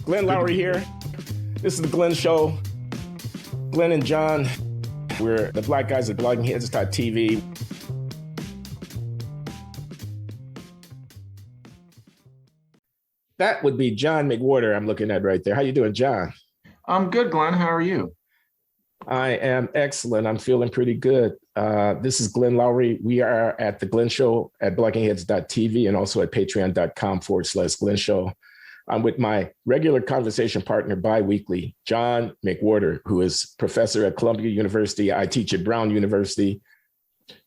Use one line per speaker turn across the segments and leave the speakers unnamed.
Glenn Loury here. This is the Glenn Show. Glenn and John, we're the black guys at bloggingheads.tv. That would be John McWhorter I'm looking at right there. How you doing, John?
I'm good, Glenn. How are you?
I am excellent. I'm feeling pretty good. This is Glenn Loury. We are at the Glenn Show at bloggingheads.tv and also at patreon.com/Glenn Show. I'm with my regular conversation partner bi-weekly, John McWhorter, who is professor at Columbia University. I teach at Brown University.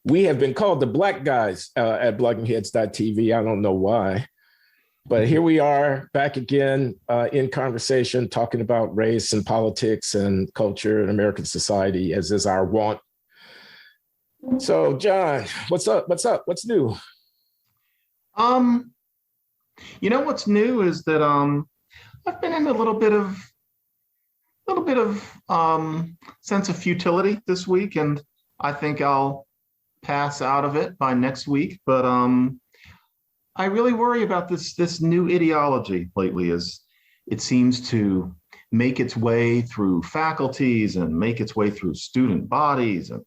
We have been called the black guys at bloggingheads.tv. I don't know why, but here we are back again in conversation, talking about race and politics and culture and American society, as is our wont. So, John, what's up? What's up? What's new?
What's new is that I've been in a little bit of sense of futility this week, and I think I'll pass out of it by next week. But I really worry about this new ideology lately, as it seems to make its way through faculties and make its way through student bodies and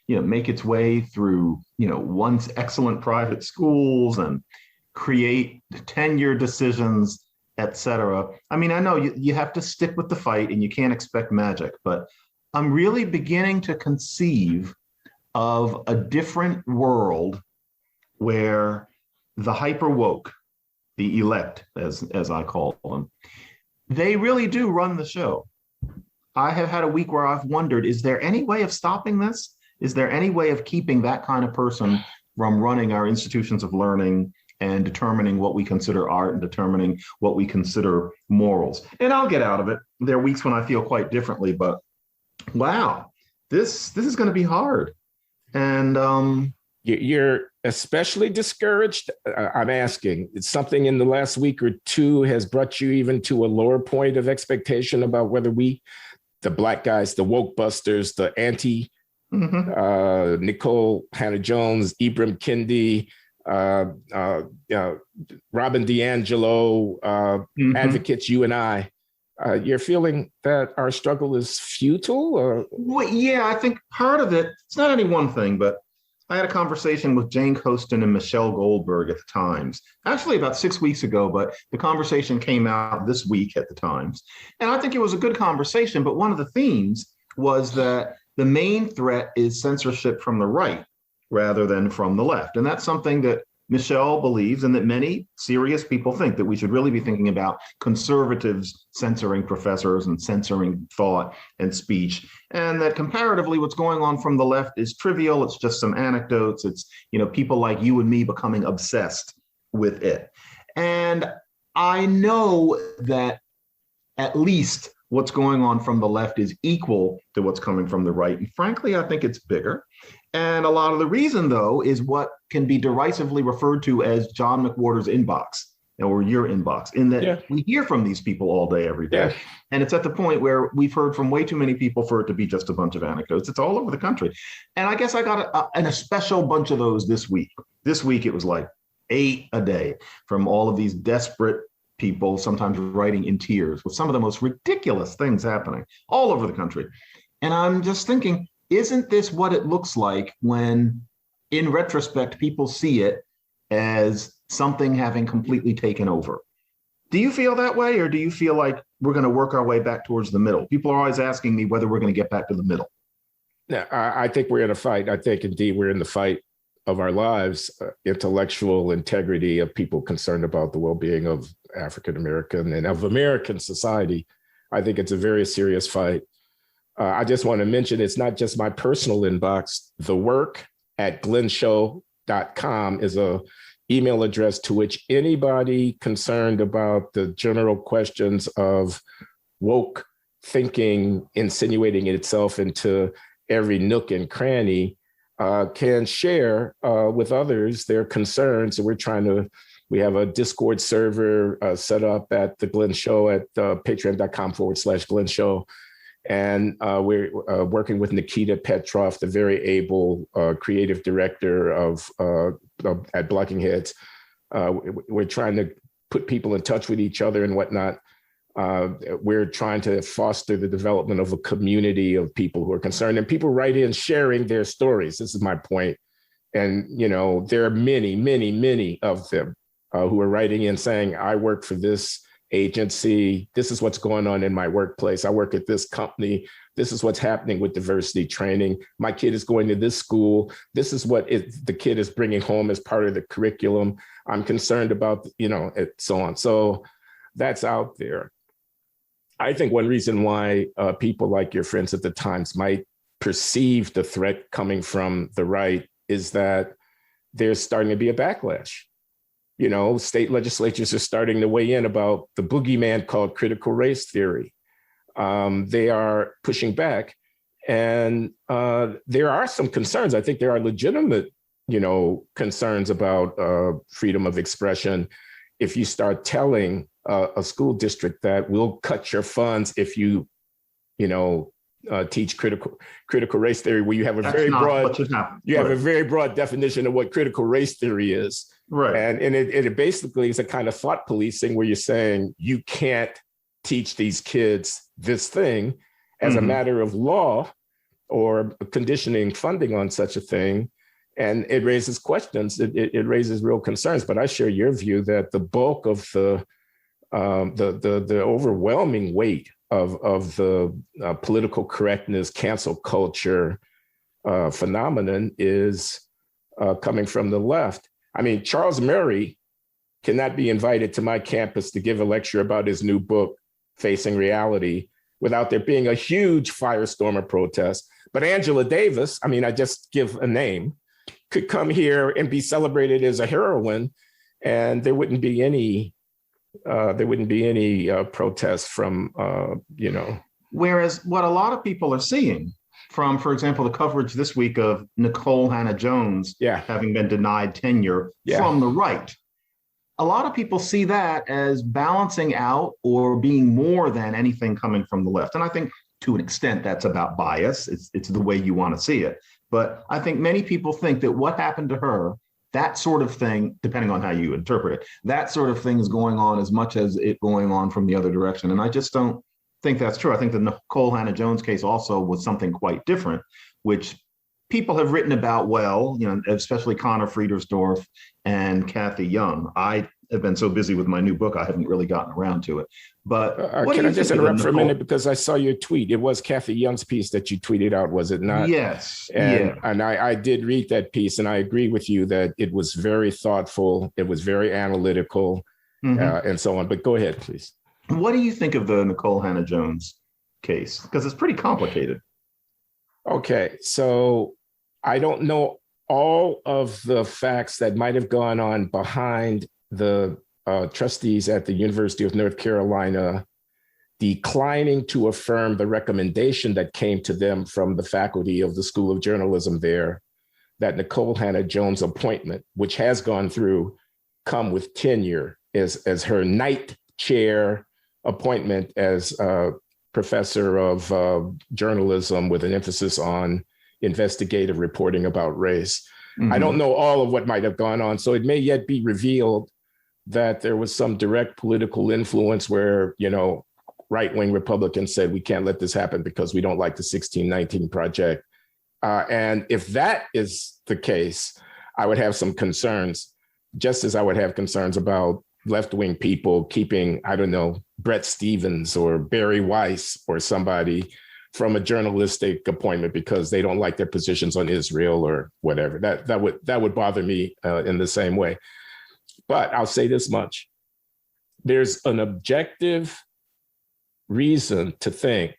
make its way through once excellent private schools and create tenure decisions, et cetera. I mean, I know you have to stick with the fight and you can't expect magic, but I'm really beginning to conceive of a different world where the hyper woke, the elect, as I call them, they really do run the show. I have had a week where I've wondered, is there any way of stopping this? Is there any way of keeping that kind of person from running our institutions of learning and determining what we consider art and determining what we consider morals? And I'll get out of it. There are weeks when I feel quite differently, but wow, this is going to be hard. And
you're especially discouraged. I'm asking, it's something in the last week or two has brought you even to a lower point of expectation about whether we, the black guys, the woke busters, the anti Nikole Hannah-Jones, Ibram Kendi, Robin DiAngelo, advocates, you and I, you're feeling that our struggle is futile? Or?
Well, yeah, I think part of it, it's not any one thing, but I had a conversation with Jane Coaston and Michelle Goldberg at the Times, actually about 6 weeks ago, but the conversation came out this week at the Times. And I think it was a good conversation, but one of the themes was that the main threat is censorship from the right rather than from the left. And that's something that Michelle believes and that many serious people think, that we should really be thinking about conservatives censoring professors and censoring thought and speech. And that comparatively, what's going on from the left is trivial. It's just some anecdotes. It's, people like you and me becoming obsessed with it. And I know that at least what's going on from the left is equal to what's coming from the right. And frankly, I think it's bigger. And a lot of the reason, though, is what can be derisively referred to as John McWhorter's inbox, or your inbox, in that we hear from these people all day, every day. And it's at the point where we've heard from way too many people for it to be just a bunch of anecdotes. It's all over the country. And I guess I got a special bunch of those this week. This week, it was like 8 a day from all of these desperate people, sometimes writing in tears, with some of the most ridiculous things happening all over the country. And I'm just thinking, isn't this what it looks like when, in retrospect, people see it as something having completely taken over? Do you feel that way, or do you feel like we're going to work our way back towards the middle? People are always asking me whether we're going to get back to the middle.
Yeah, I think we're in a fight. I think, indeed, we're in the fight of our lives, intellectual integrity of people concerned about the well-being of African-American and of American society. I think it's a very serious fight. I just want to mention, it's not just my personal inbox. The work at glennshow.com is a email address to which anybody concerned about the general questions of woke thinking insinuating itself into every nook and cranny can share with others their concerns. And we have a Discord server set up at the Glenn Show at patreon.com/Glenn Show. And we're working with Nikita Petrov, the very able creative director at Blocking Heads. We're trying to put people in touch with each other and whatnot. We're trying to foster the development of a community of people who are concerned, and people write in sharing their stories. This is my point. And, there are many, many, many of them who are writing in saying, I work for this agency. This is what's going on in my workplace. I work at this company. This is what's happening with diversity training. My kid is going to this school. This is what the kid is bringing home as part of the curriculum. I'm concerned about, and so on. So that's out there. I think one reason why people like your friends at the Times might perceive the threat coming from the right is that there's starting to be a backlash. State legislatures are starting to weigh in about the boogeyman called critical race theory. They are pushing back. And there are some concerns. I think there are legitimate, concerns about freedom of expression. If you start telling a school district that we'll cut your funds if you, teach critical race theory, where you have a very broad definition of what critical race theory is.
Right.
And it basically is a kind of thought policing where you're saying you can't teach these kids this thing as a matter of law or conditioning funding on such a thing. And it raises questions. It raises real concerns. But I share your view that the bulk of the overwhelming weight of the political correctness, cancel culture phenomenon is coming from the left. I mean, Charles Murray cannot be invited to my campus to give a lecture about his new book, Facing Reality, without there being a huge firestorm of protest. But Angela Davis, I just give a name, could come here and be celebrated as a heroine, and there wouldn't be any protests from,
Whereas what a lot of people are seeing from, for example, the coverage this week of Nikole Hannah-Jones having been denied tenure from the right, a lot of people see that as balancing out or being more than anything coming from the left. And I think to an extent that's about bias. It's the way you want to see it. But I think many people think that what happened to her, that sort of thing, depending on how you interpret it, that sort of thing is going on as much as it going on from the other direction. And I just don't think that's true. I think the Nikole Hannah-Jones case also was something quite different, which people have written about well, especially Connor Friedersdorf and Kathy Young. I have been so busy with my new book, I haven't really gotten around to it. But
can I just interrupt for a minute, because I saw your tweet. It was Kathy Young's piece that you tweeted out, was it not?
Yes.
And I did read that piece, and I agree with you that it was very thoughtful. It was very analytical, and so on. But go ahead, please.
What do you think of the Nikole Hannah-Jones case? Because it's pretty complicated.
Okay, so I don't know all of the facts that might have gone on behind the trustees at the University of North Carolina declining to affirm the recommendation that came to them from the faculty of the School of Journalism there, that Nikole Hannah-Jones appointment, which has gone through, come with tenure as her Knight Chair appointment as professor of journalism with an emphasis on investigative reporting about race. I don't know all of what might have gone on, so it may yet be revealed that there was some direct political influence where, right-wing Republicans said, we can't let this happen because we don't like the 1619 Project. And if that is the case, I would have some concerns, just as I would have concerns about left-wing people keeping, Brett Stevens or Barry Weiss or somebody from a journalistic appointment because they don't like their positions on Israel or whatever. That would bother me in the same way. But I'll say this much. There's an objective reason to think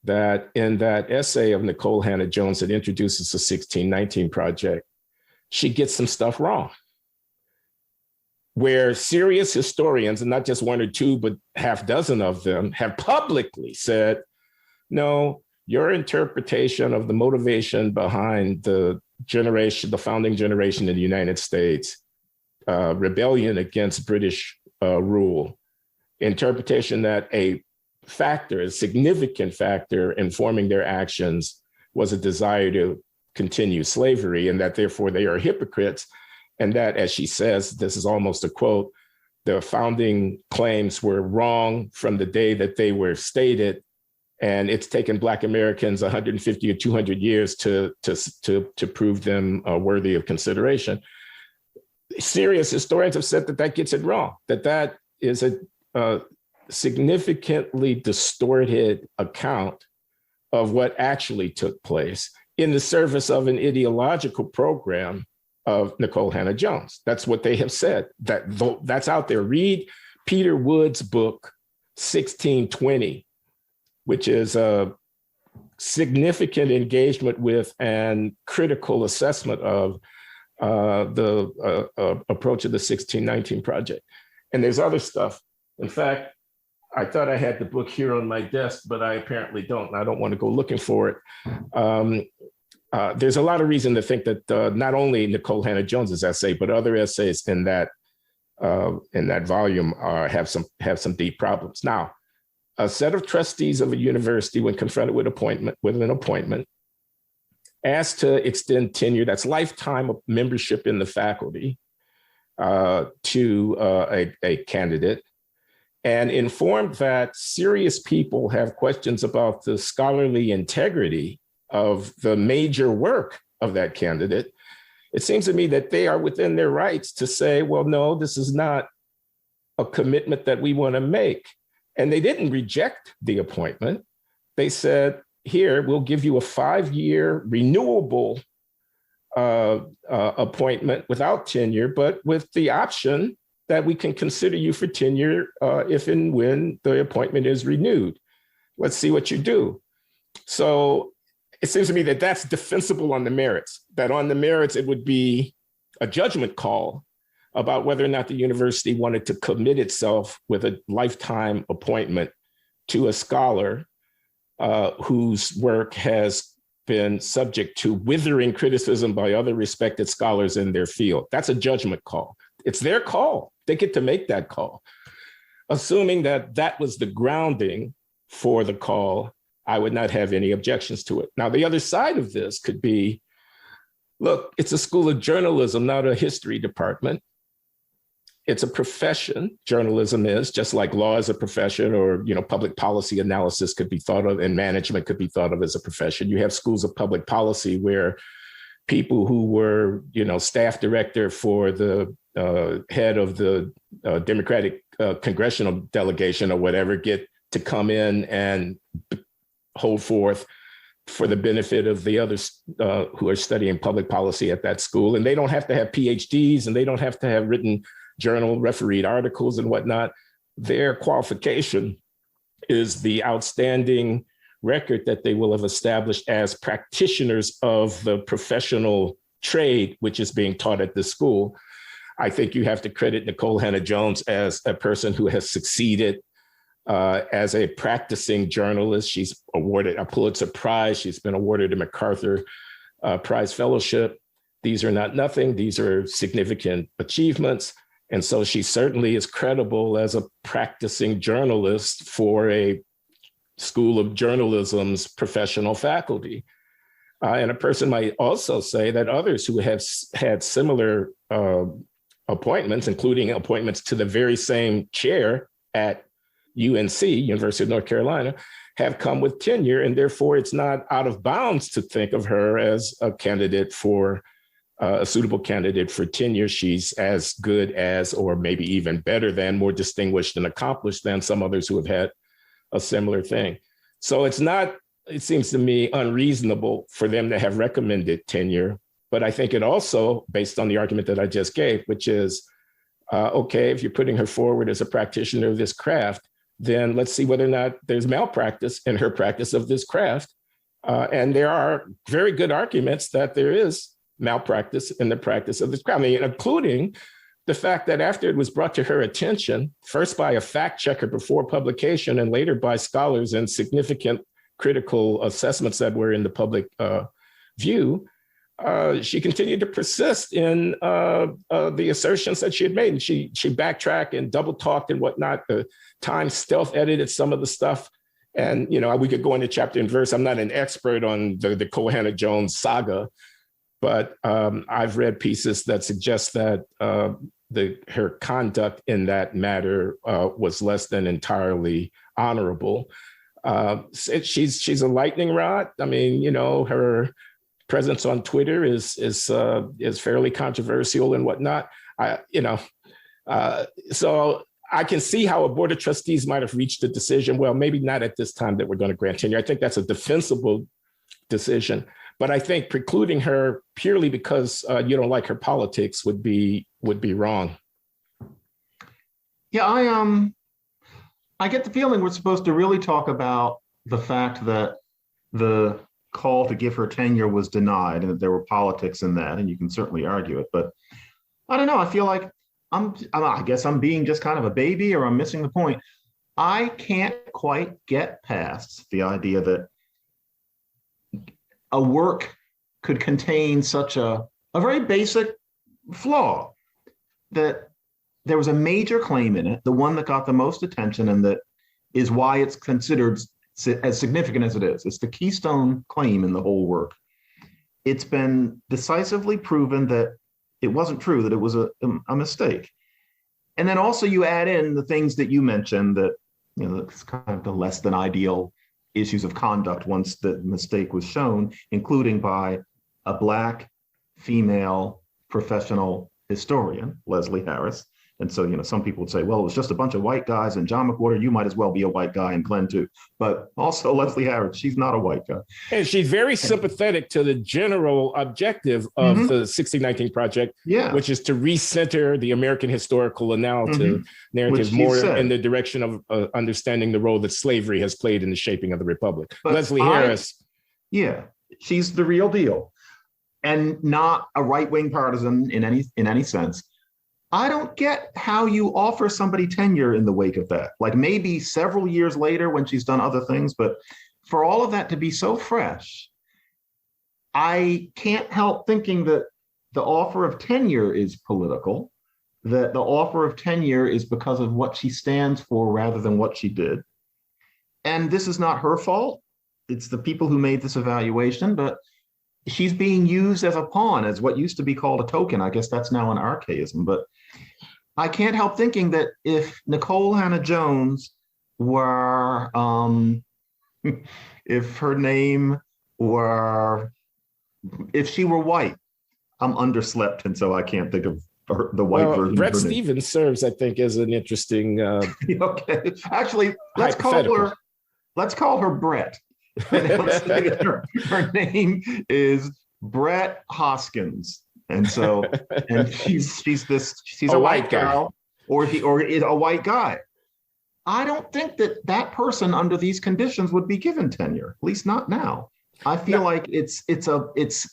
that in that essay of Nikole Hannah-Jones that introduces the 1619 Project, she gets some stuff wrong. Where serious historians, and not just one or two, but half dozen of them, have publicly said, no, your interpretation of the motivation behind the founding generation in the United States, rebellion against British rule, interpretation that a significant factor in forming their actions was a desire to continue slavery, and that therefore they are hypocrites. And that, as she says, this is almost a quote, the founding claims were wrong from the day that they were stated, and it's taken Black Americans 150 or 200 years to prove them worthy of consideration. Serious historians have said that that gets it wrong, that is a significantly distorted account of what actually took place in the service of an ideological program of Nikole Hannah-Jones. That's what they have said. That's out there. Read Peter Wood's book, 1620, which is a significant engagement with and critical assessment of the approach of the 1619 Project. And there's other stuff. In fact, I thought I had the book here on my desk, but I apparently don't, and I don't want to go looking for it. There's a lot of reason to think that not only Nikole Hannah-Jones's essay, but other essays in that volume have some deep problems. Now, a set of trustees of a university, when confronted with an appointment, asked to extend tenure, that's lifetime of membership in the faculty, to a candidate, and informed that serious people have questions about the scholarly integrity of the major work of that candidate. It seems to me that they are within their rights to say, well, no, this is not a commitment that we want to make. And they didn't reject the appointment. They said, here, we'll give you a 5-year renewable appointment without tenure, but with the option that we can consider you for tenure if and when the appointment is renewed. Let's see what you do. So it seems to me that that's defensible on the merits, that on the merits, it would be a judgment call about whether or not the university wanted to commit itself with a lifetime appointment to a scholar whose work has been subject to withering criticism by other respected scholars in their field. That's a judgment call. It's their call. They get to make that call. Assuming that that was the grounding for the call, I would not have any objections to it. Now, the other side of this could be, look, it's a school of journalism, not a history department. It's a profession. Journalism is, just like law is a profession, or public policy analysis could be thought of, and management could be thought of as a profession. You have schools of public policy where people who were, staff director for the head of the Democratic congressional delegation or whatever get to come in and hold forth for the benefit of the others who are studying public policy at that school. And they don't have to have PhDs, and they don't have to have written journal refereed articles and whatnot. Their qualification is the outstanding record that they will have established as practitioners of the professional trade, which is being taught at the school. I think you have to credit Nikole Hannah-Jones as a person who has succeeded as a practicing journalist. She's awarded a Pulitzer Prize. She's been awarded a MacArthur Prize Fellowship. These are not nothing. These are significant achievements. And so she certainly is credible as a practicing journalist for a School of Journalism's professional faculty. And a person might also say that others who have had similar appointments, including appointments to the very same chair at UNC, University of North Carolina, have come with tenure. And therefore, it's not out of bounds to think of her as a candidate for a suitable candidate for tenure. She's as good as, or maybe even better than, more distinguished and accomplished than some others who have had a similar thing. So it's not, it seems to me, unreasonable for them to have recommended tenure. But I think it also, based on the argument that I just gave, which is, okay, if you're putting her forward as a practitioner of this craft, then let's see whether or not there's malpractice in her practice of this craft. And there are very good arguments that there is malpractice in the practice of this craft, including the fact that after it was brought to her attention, first by a fact checker before publication and later by scholars in significant critical assessments that were in the public view, she continued to persist in the assertions that she had made. And she backtracked and double talked and whatnot. The Times stealth edited some of the stuff. And, we could go into chapter and verse. I'm not an expert on the Nikole Hannah-Jones saga, but I've read pieces that suggest that her conduct in that matter was less than entirely honorable. She's a lightning rod. I mean, her presence on Twitter is fairly controversial and whatnot. So I can see how a board of trustees might have reached a decision. Well, maybe not at this time that we're going to grant tenure. I think that's a defensible decision, but I think precluding her purely because you don't like her politics would be wrong.
Yeah, I get the feeling we're supposed to really talk about the fact that the call to give her tenure was denied and that there were politics in that, and you can certainly argue it. But I don't know. I feel like I guess I'm being just kind of a baby, or I'm missing the point. I can't quite get past the idea that a work could contain such a very basic flaw, that there was a major claim in it, the one that got the most attention, and that is why it's considered as significant as it is. It's the keystone claim in the whole work. It's been decisively proven that it wasn't true, that it was a mistake. And then also you add in the things that you mentioned, that, it's kind of the less than ideal issues of conduct once the mistake was shown, including by a Black female professional historian, Leslie Harris. And so, some people would say, well, it was just a bunch of white guys, and John McWhorter, you might as well be a white guy, and Glenn too. But also Leslie Harris, she's not a white guy.
And she's very sympathetic to the general objective of the 1619 Project, which is to recenter the American historical narrative more in the direction of understanding the role that slavery has played in the shaping of the Republic. But Leslie Harris. Yeah,
she's the real deal, and not a right-wing partisan in any sense. I don't get how you offer somebody tenure in the wake of that. Like maybe several years later when she's done other things, but for all of that to be so fresh, I can't help thinking that the offer of tenure is political, that the offer of tenure is because of what she stands for rather than what she did. And this is not her fault. It's the people who made this evaluation, but she's being used as a pawn, as what used to be called a token. I guess that's now an archaism, but I can't help thinking that if Nikole Hannah-Jones were, if her name were, if she were white, I'm underslept, and so I can't think of the white version.
Brett Stevens serves, I think, as an interesting.
Okay, actually, let's call her Brett. Let's say that her name is Brett Hoskins, and so she's a white girl, or is a white guy. I don't think that person under these conditions would be given tenure, at least not now. I feel like it's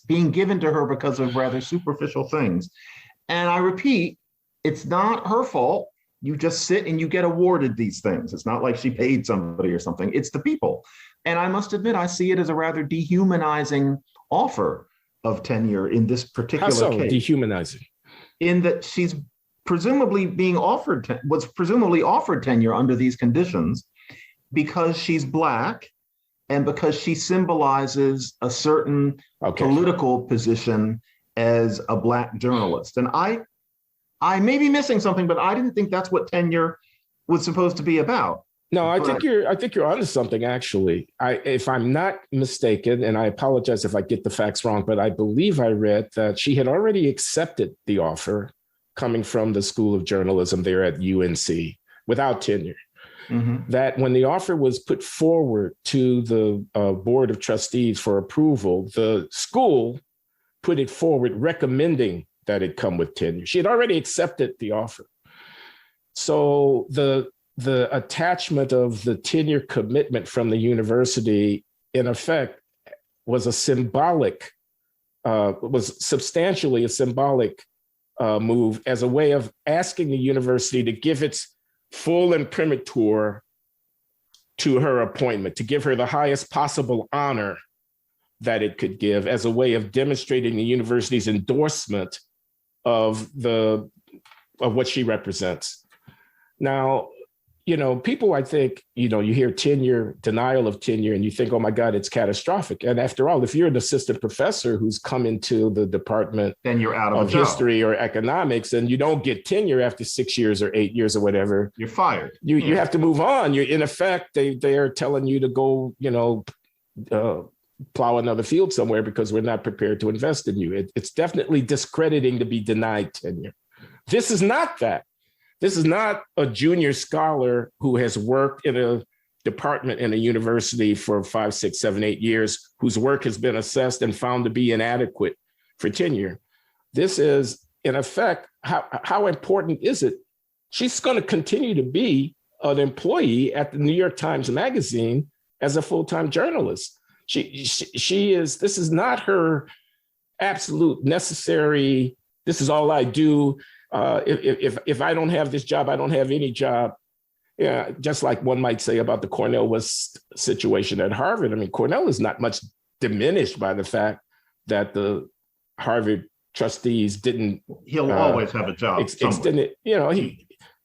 being given to her because of rather superficial things, and I repeat, it's not her fault. You just sit and you get awarded these things. It's not like she paid somebody or something. It's the people. And I must admit, I see it as a rather dehumanizing offer of tenure in this particular case.
Dehumanizing?
In that she's presumably was presumably offered tenure under these conditions because she's Black and because she symbolizes a certain political position as a Black journalist. And I may be missing something, but I didn't think that's what tenure was supposed to be about.
No, I think you're onto something, actually. If I'm not mistaken, and I apologize if I get the facts wrong, but I believe I read that she had already accepted the offer coming from the School of Journalism there at UNC without tenure. Mm-hmm. That when the offer was put forward to the Board of Trustees for approval, the school put it forward recommending that it come with tenure. She had already accepted the offer. So the attachment of the tenure commitment from the university, in effect, was substantially a symbolic move as a way of asking the university to give its full imprimatur to her appointment, to give her the highest possible honor that it could give as a way of demonstrating the university's endorsement of what she represents. Now, people, I think, you hear tenure, denial of tenure, and you think, oh my God, it's catastrophic. And after all, if you're an assistant professor who's come into the department
then you're out
of history or economics, and you don't get tenure after 6 years or 8 years or whatever,
you're fired.
You have to move on. You're in effect, they are telling you to go, plow another field somewhere because we're not prepared to invest in you. It's definitely discrediting to be denied tenure. This is not that. This is not a junior scholar who has worked in a department in a university for 5, 6, 7, 8 years, whose work has been assessed and found to be inadequate for tenure. This is, in effect, how important is it? She's going to continue to be an employee at the New York Times Magazine as a full-time journalist. She is, this is not her absolute necessary, this is all I do. If I don't have this job, I don't have any job. Yeah, just like one might say about the Cornel West situation at Harvard. I mean, Cornell is not much diminished by the fact that the Harvard trustees didn't.
He'll always have a job.
Extended,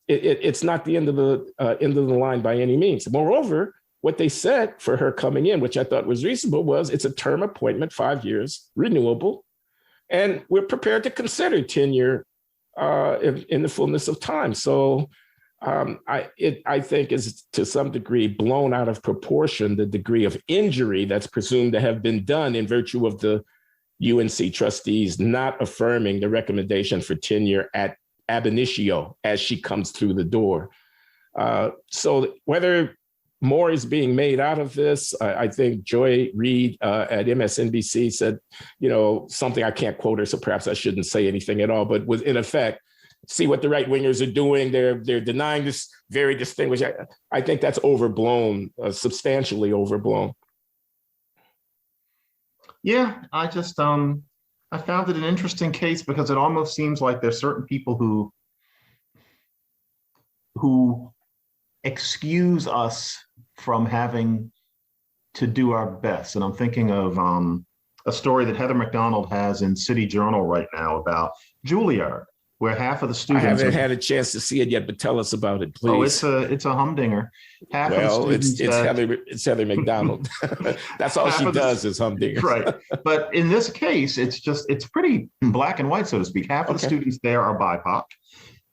it's not the end of the line by any means. Moreover, what they said for her coming in, which I thought was reasonable, was it's a term appointment, 5 years, renewable, and we're prepared to consider tenure in the fullness of time. So I think is to some degree blown out of proportion the degree of injury that's presumed to have been done in virtue of the UNC trustees not affirming the recommendation for tenure at ab initio as she comes through the door. So whether more is being made out of this, I think Joy Reid at MSNBC said, something, I can't quote her, so perhaps I shouldn't say anything at all, but was in effect, see what the right wingers are doing. They're denying this very distinguished. I think that's overblown, substantially overblown.
Yeah, I just I found it an interesting case because it almost seems like there's certain people who excuse us from having to do our best. And I'm thinking of a story that Heather McDonald has in City Journal right now about Julliard, where half of the students—
I haven't had a chance to see it yet, but tell us about it, please.
Oh, it's a humdinger.
Half of the students it's Heather McDonald. That's all she does is humdinger.
Right. But in this case, it's pretty black and white, so to speak. Half of the students there are BIPOC.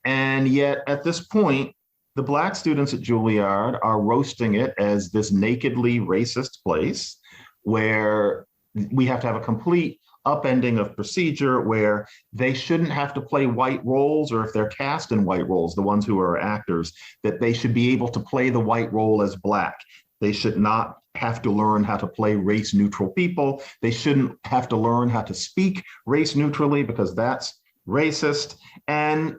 And yet at this point, the Black students at Julliard are roasting it as this nakedly racist place where we have to have a complete upending of procedure, where they shouldn't have to play white roles, or if they're cast in white roles, the ones who are actors, that they should be able to play the white role as Black. They should not have to learn how to play race neutral people. They shouldn't have to learn how to speak race neutrally because that's racist. And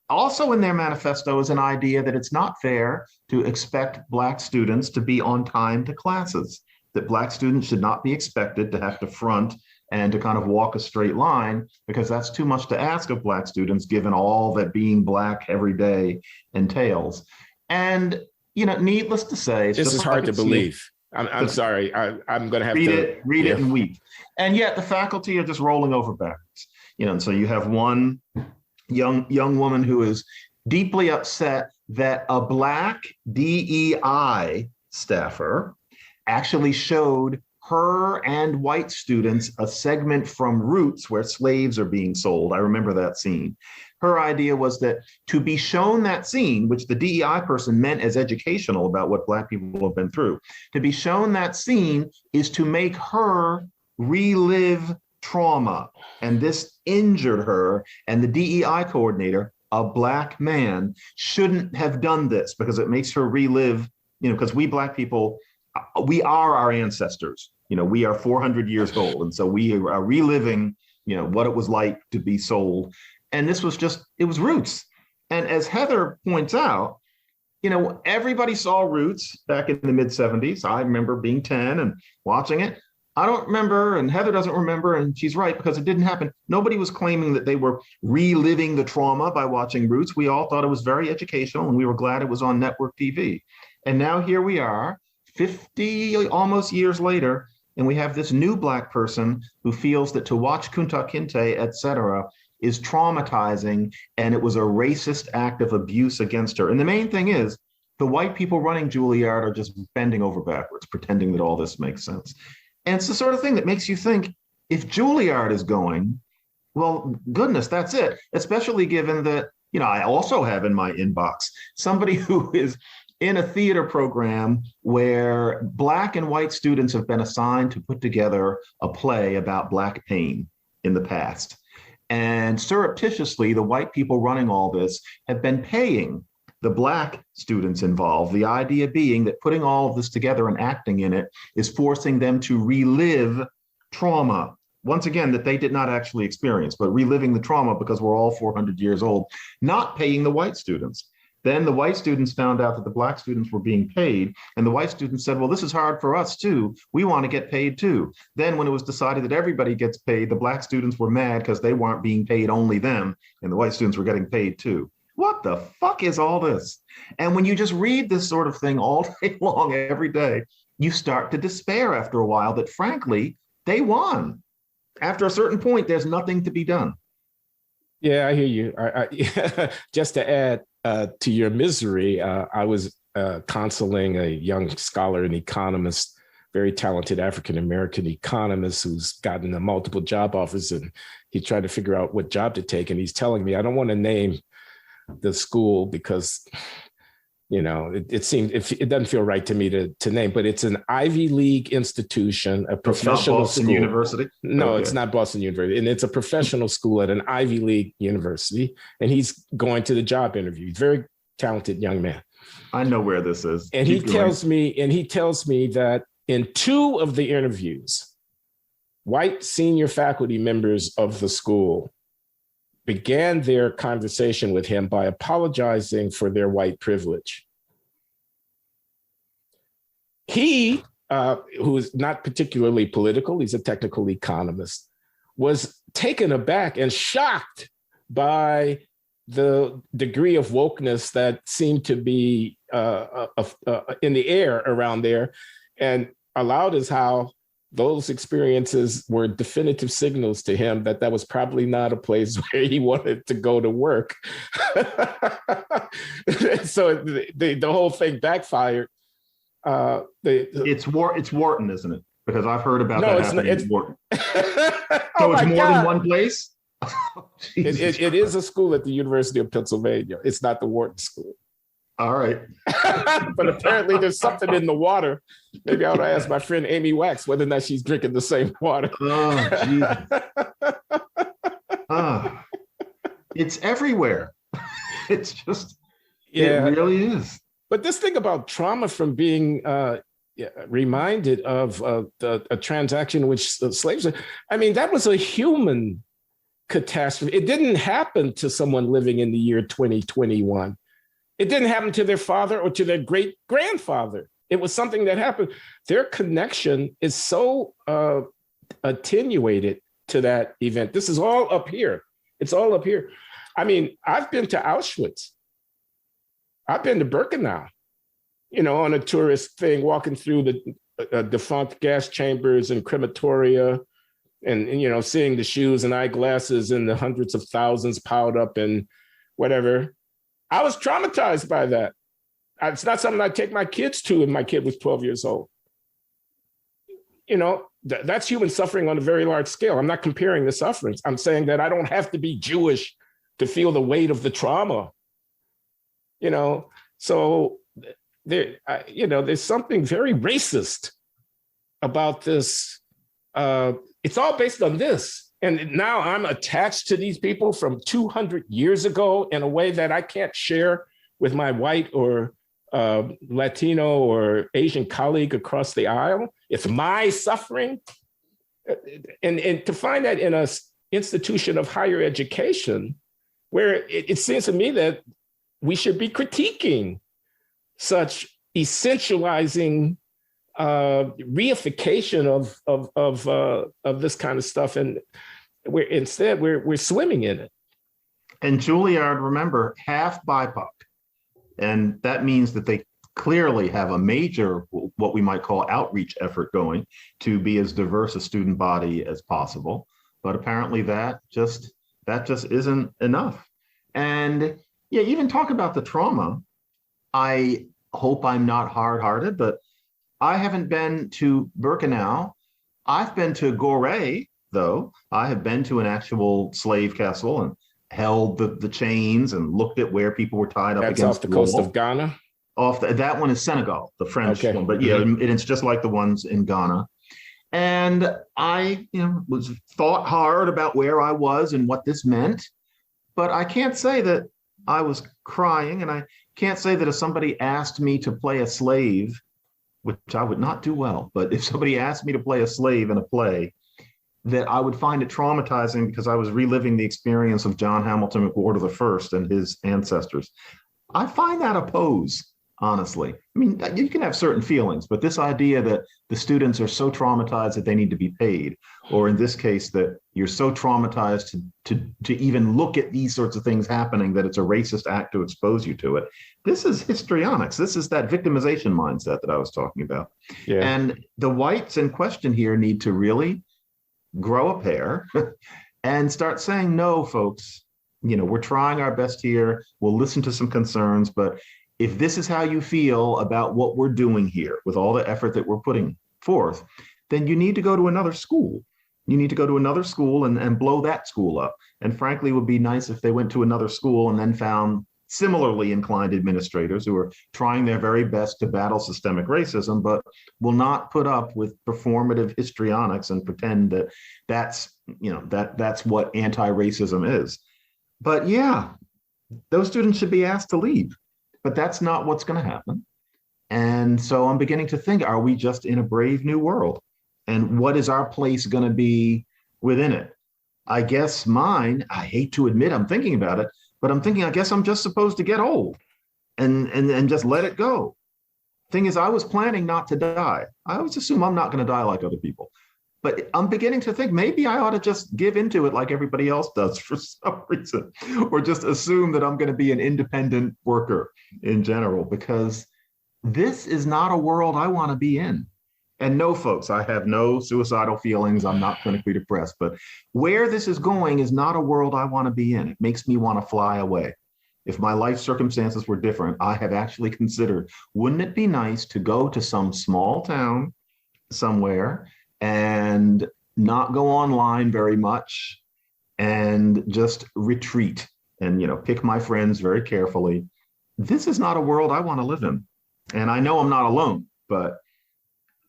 also in their manifesto is an idea that it's not fair to expect Black students to be on time to classes, that Black students should not be expected to have to front and to kind of walk a straight line, because that's too much to ask of Black students, given all that being Black every day entails. And, needless to say—
this is hard to believe. I'm sorry. I'm going to have to
read it and weep. And yet the faculty are just rolling over backwards. And so you have one young woman who is deeply upset that a Black DEI staffer actually showed her and white students a segment from Roots where slaves are being sold. I remember that scene. Her idea was that to be shown that scene, which the DEI person meant as educational about what Black people have been through, to be shown that scene is to make her relive trauma. And this injured her, and the DEI coordinator, a Black man, shouldn't have done this because it makes her relive, because we Black people, we are our ancestors. We are 400 years old. And so we are reliving, what it was like to be sold. And this was it was Roots. And as Heather points out, everybody saw Roots back in the mid 70s. I remember being 10 and watching it. I don't remember, and Heather doesn't remember, and she's right, because it didn't happen. Nobody was claiming that they were reliving the trauma by watching Roots. We all thought it was very educational, and we were glad it was on network TV. And now here we are, 50 almost years later, and we have this new Black person who feels that to watch Kunta Kinte, et cetera, is traumatizing, and it was a racist act of abuse against her. And the main thing is, the white people running Julliard are just bending over backwards, pretending that all this makes sense. And it's the sort of thing that makes you think, if Julliard is going, well, goodness, that's it. Especially given that, I also have in my inbox somebody who is in a theater program where Black and white students have been assigned to put together a play about Black pain in the past. And surreptitiously, the white people running all this have been paying the Black students involved, the idea being that putting all of this together and acting in it is forcing them to relive trauma, once again, that they did not actually experience, but reliving the trauma because we're all 400 years old, not paying the white students. Then the white students found out that the Black students were being paid, and the white students said, well, this is hard for us too. We want to get paid too. Then when it was decided that everybody gets paid, the Black students were mad because they weren't being paid, only them, and the white students were getting paid too. What the fuck is all this? And when you just read this sort of thing all day long, every day, you start to despair after a while that, frankly, they won. After a certain point, there's nothing to be done.
Yeah, I hear you. Just to add to your misery, I was counseling a young scholar and economist, very talented African-American economist who's gotten multiple job offers, and he tried to figure out what job to take. And he's telling me, I don't want to name the school because, it seems it doesn't feel right to me to name, but it's an Ivy League institution, a professional
Boston
school.
University?
No,
Okay.
It's not Boston University, and it's a professional school at an Ivy League university. And he's going to the job interview. He's a very talented young man.
I know where this is.
And he tells me that in 2 of the interviews, white senior faculty members of the school began their conversation with him by apologizing for their white privilege. He, who is not particularly political, he's a technical economist, was taken aback and shocked by the degree of wokeness that seemed to be in the air around there, and allowed as how those experiences were definitive signals to him that was probably not a place where he wanted to go to work. So the whole thing backfired.
It's Wharton, isn't it? Because I've heard about that happening at Wharton. So it's more than one place?
It is a school at the University of Pennsylvania. It's not the Wharton School.
All right.
But apparently there's something in the water. Maybe I ought to ask my friend Amy Wax whether or not she's drinking the same water.
Oh, Jesus. It's everywhere. It's just, It really is.
But this thing about trauma from being reminded of a transaction in which slaves, that was a human catastrophe. It didn't happen to someone living in the year 2021. It didn't happen to their father or to their great grandfather. It was something that happened. Their connection is so attenuated to that event. This is all up here. It's all up here. I've been to Auschwitz. I've been to Birkenau, on a tourist thing, walking through the defunct gas chambers and crematoria and seeing the shoes and eyeglasses and the hundreds of thousands piled up and whatever. I was traumatized by that. It's not something I'd take my kids to if my kid was 12 years old. That's human suffering on a very large scale. I'm not comparing the sufferings. I'm saying that I don't have to be Jewish to feel the weight of the trauma. So there's something very racist about this. It's all based on this. And now I'm attached to these people from 200 years ago in a way that I can't share with my white or Latino or Asian colleague across the aisle. It's my suffering. And to find that in an institution of higher education, where it seems to me that we should be critiquing such essentializing reification of this kind of stuff, and we're swimming in it.
And Julliard, remember, half BIPOC, and that means that they clearly have a major, what we might call, outreach effort going to be as diverse a student body as possible. But apparently that just isn't enough. And yeah, even talk about the trauma. I hope I'm not hard-hearted, but I haven't been to Birkenau. I've been to Gorée, though. I have been to an actual slave castle and held the chains and looked at where people were tied up
That's
against
off the coast of Ghana.
That one is Senegal, the French
Okay.
one, but yeah, it's just like the ones in Ghana. And I, was thought hard about where I was and what this meant, but I can't say that I was crying, and I can't say that if somebody asked me to play a slave, which I would not do well, but if somebody asked me to play a slave in a play, that I would find it traumatizing because I was reliving the experience of John Hamilton McWhorter I and his ancestors. I find that a pose, honestly. I mean, you can have certain feelings, but this idea that the students are so traumatized that they need to be paid, or in this case, that you're so traumatized to even look at these sorts of things happening that it's a racist act to expose you to it. This is histrionics. This is that victimization mindset that I was talking about.
Yeah.
And the whites in question here need to really grow a pair and start saying, no, folks, we're trying our best here. We'll listen to some concerns, but if this is how you feel about what we're doing here with all the effort that we're putting forth, then you need to go to another school. You need to go to another school and blow that school up. And frankly, it would be nice if they went to another school and then found similarly inclined administrators who are trying their very best to battle systemic racism, but will not put up with performative histrionics and pretend that that's what anti-racism is. But yeah, those students should be asked to leave. But that's not what's going to happen. And so I'm beginning to think, are we just in a brave new world? And what is our place going to be within it? I guess mine, I hate to admit I'm thinking about it, but I'm thinking, I guess I'm just supposed to get old and just let it go. Thing is, I was planning not to die. I always assume I'm not going to die like other people. But I'm beginning to think maybe I ought to just give into it like everybody else does for some reason, or just assume that I'm going to be an independent worker in general, because this is not a world I want to be in. And no, folks, I have no suicidal feelings. I'm not clinically depressed, but where this is going is not a world I want to be in. It makes me want to fly away. If my life circumstances were different, I have actually considered, wouldn't it be nice to go to some small town somewhere and not go online very much and just retreat and, pick my friends very carefully. This is not a world I want to live in. And I know I'm not alone, but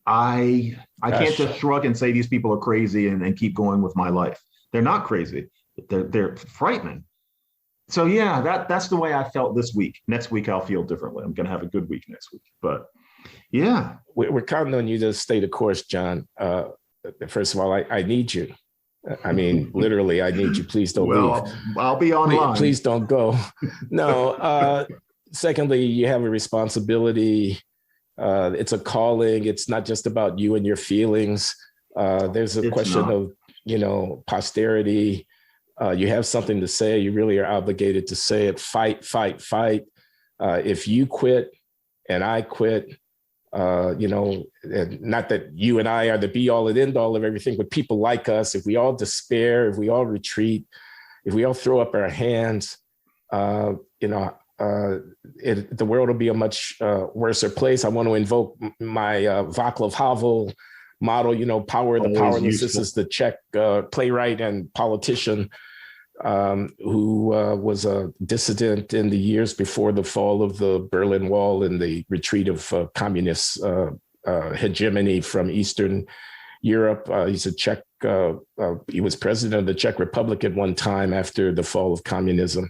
I can't just shrug and say these people are crazy and keep going with my life. They're not crazy. They're frightening. So yeah, that's the way I felt this week. Next week, I'll feel differently. I'm going to have a good week next week, but yeah.
We're counting on you to stay the course, John. First of all, I need you. I mean, literally, I need you. Please don't leave.
I'll be online.
Please don't go. No. Secondly, you have a responsibility. It's a calling. It's not just about you and your feelings. There's a question of, posterity. You have something to say. You really are obligated to say it. Fight, fight, fight. If you quit and I quit, and not that you and I are the be all and end all of everything, but people like us, if we all despair, if we all retreat, if we all throw up our hands, the world will be a much worse place. I want to invoke my Václav Havel model, power of the powerless. This is the Czech playwright and politician who was a dissident in the years before the fall of the Berlin Wall and the retreat of communist hegemony from Eastern Europe. He's a Czech, he was president of the Czech Republic at one time after the fall of communism.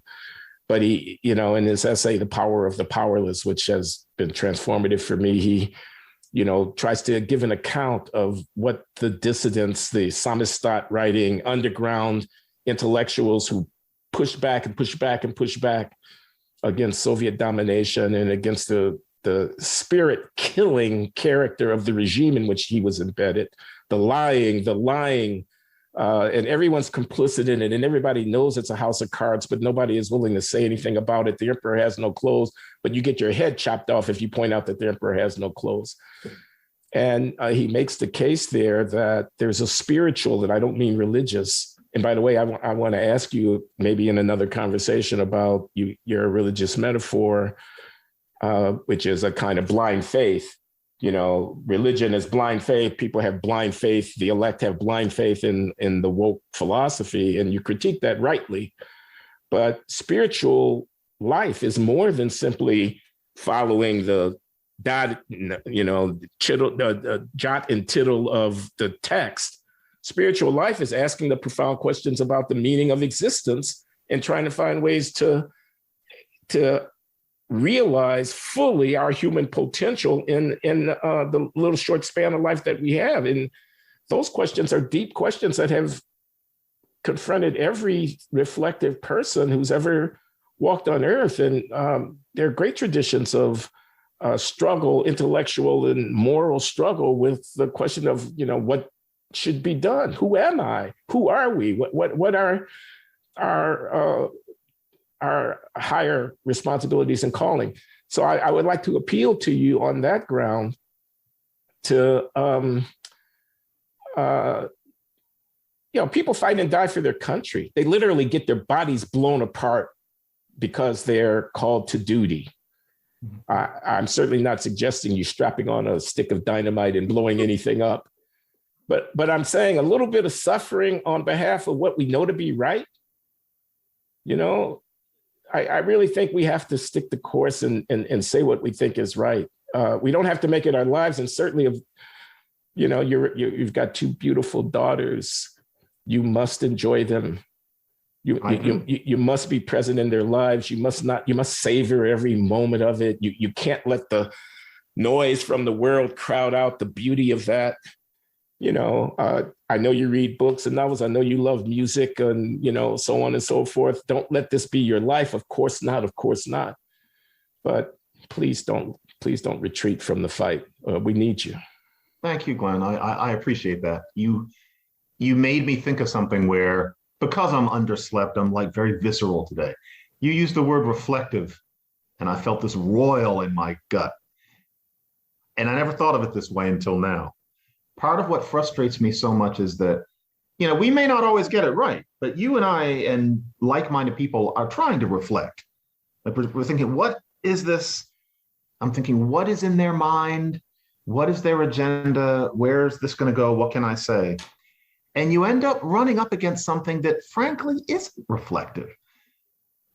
But he, in his essay, The Power of the Powerless, which has been transformative for me, he, tries to give an account of what the dissidents, the Samizdat writing, underground intellectuals who pushed back and pushed back and pushed back against Soviet domination and against the spirit-killing character of the regime in which he was embedded, the lying, and everyone's complicit in it, and everybody knows it's a house of cards, but nobody is willing to say anything about it. The emperor has no clothes, but you get your head chopped off if you point out that the emperor has no clothes. And he makes the case there that there's a spiritual, and I don't mean religious. And by the way, I want to ask you maybe in another conversation about your religious metaphor. which is a kind of blind faith. Religion is blind faith. People have blind faith. The elect have blind faith in the woke philosophy, and you critique that rightly. But spiritual life is more than simply following the jot and tittle of the text. Spiritual life is asking the profound questions about the meaning of existence and trying to find ways to realize fully our human potential in the little short span of life that we have. And those questions are deep questions that have confronted every reflective person who's ever walked on earth. And there are great traditions of struggle, intellectual and moral struggle with the question of, what should be done? Who am I? Who are we? What are our higher responsibilities and calling? So I would like to appeal to you on that ground to, people fight and die for their country. They literally get their bodies blown apart because they're called to duty. I'm certainly not suggesting you strapping on a stick of dynamite and blowing anything up, but I'm saying a little bit of suffering on behalf of what we know to be right. I really think we have to stick the course and say what we think is right. We don't have to make it our lives, and certainly, you've got two beautiful daughters. You must enjoy them. You must be present in their lives. You must savor every moment of it. You can't let the noise from the world crowd out the beauty of that. I know you read books and novels. I know you love music and, so on and so forth. Don't let this be your life. Of course not. Of course not. But please don't retreat from the fight. We need you.
Thank you, Glenn. I appreciate that. You made me think of something where, because I'm underslept, I'm like very visceral today. You used the word reflective, and I felt this roil in my gut. And I never thought of it this way until now. Part of what frustrates me so much is that, we may not always get it right, but you and I and like-minded people are trying to reflect. Like we're thinking, what is this? I'm thinking, what is in their mind? What is their agenda? Where is this going to go? What can I say? And you end up running up against something that frankly isn't reflective.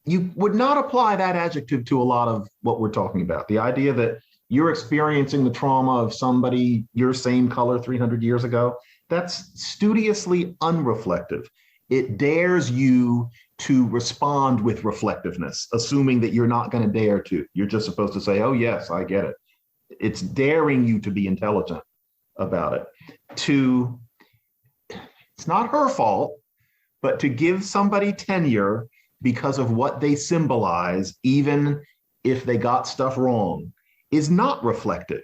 You would not apply that adjective to a lot of what we're talking about. The idea that you're experiencing the trauma of somebody your same color 300 years ago, that's studiously unreflective. It dares you to respond with reflectiveness, assuming that you're not going to dare to. You're just supposed to say, oh, yes, I get it. It's daring you to be intelligent about it. It's not her fault, but to give somebody tenure because of what they symbolize, even if they got stuff wrong, is not reflective.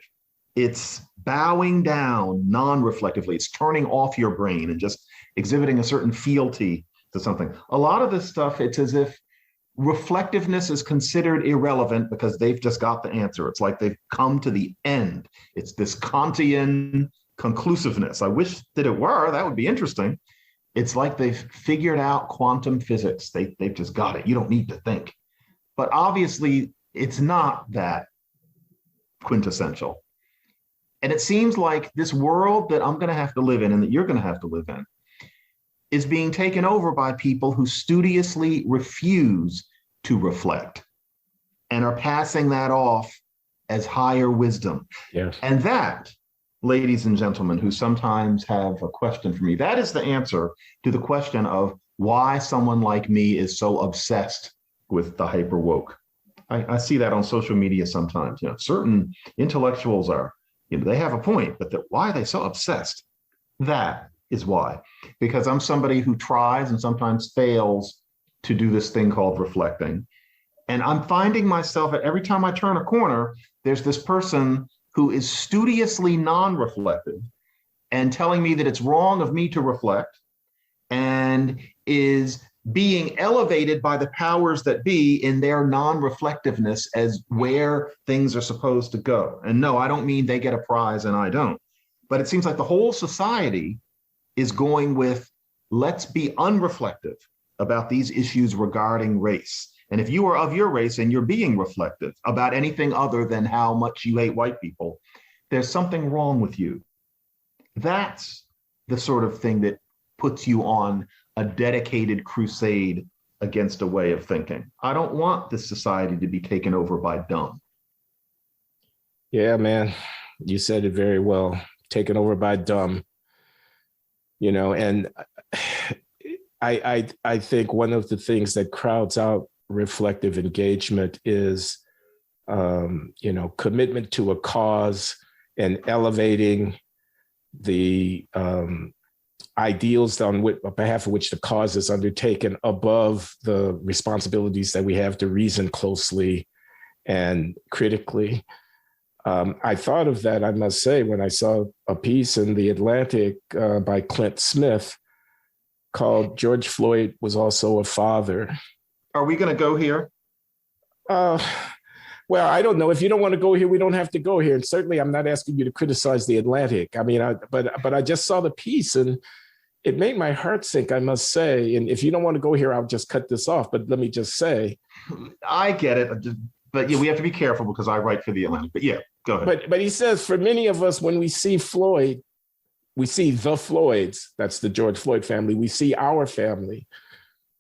It's bowing down non-reflectively. It's turning off your brain and just exhibiting a certain fealty to something. A lot of this stuff, it's as if reflectiveness is considered irrelevant because they've just got the answer. It's like they've come to the end. It's this Kantian conclusiveness. I wish that it were. That would be interesting. It's like they've figured out quantum physics. They've just got it. You don't need to think. But obviously, it's not that quintessential. And it seems like this world that I'm going to have to live in and that you're going to have to live in is being taken over by people who studiously refuse to reflect and are passing that off as higher wisdom.
Yes.
And that, ladies and gentlemen, who sometimes have a question for me, that is the answer to the question of why someone like me is so obsessed with the hyper woke. I see that on social media sometimes. Certain intellectuals are, they have a point, but why are they so obsessed? That is why. Because I'm somebody who tries and sometimes fails to do this thing called reflecting. And I'm finding myself at every time I turn a corner, there's this person who is studiously non-reflective and telling me that it's wrong of me to reflect and is being elevated by the powers that be in their non-reflectiveness as where things are supposed to go. And no, I don't mean they get a prize and I don't. But it seems like the whole society is going with, let's be unreflective about these issues regarding race And if you are of your race and you're being reflective about anything other than how much you hate white people, there's something wrong with you. That's the sort of thing that puts you on a dedicated crusade against a way of thinking. I don't want this society to be taken over by dumb.
Yeah, man, you said it very well. Taken over by dumb. And I think one of the things that crowds out reflective engagement is, commitment to a cause and elevating the ideals on behalf of which the cause is undertaken above the responsibilities that we have to reason closely and critically. I thought of that, I must say, when I saw a piece in The Atlantic by Clint Smith called "George Floyd Was Also a Father."
Are we going to go here?
Well, I don't know. If you don't want to go here, we don't have to go here. And certainly I'm not asking you to criticize The Atlantic. I mean, but I just saw the piece and it made my heart sink, I must say. And if you don't want to go here, I'll just cut this off. But let me just say.
I get it. But yeah, we have to be careful because I write for The Atlantic. But yeah, go ahead.
But he says, for many of us, when we see Floyd, we see the Floyds. That's the George Floyd family. We see our family.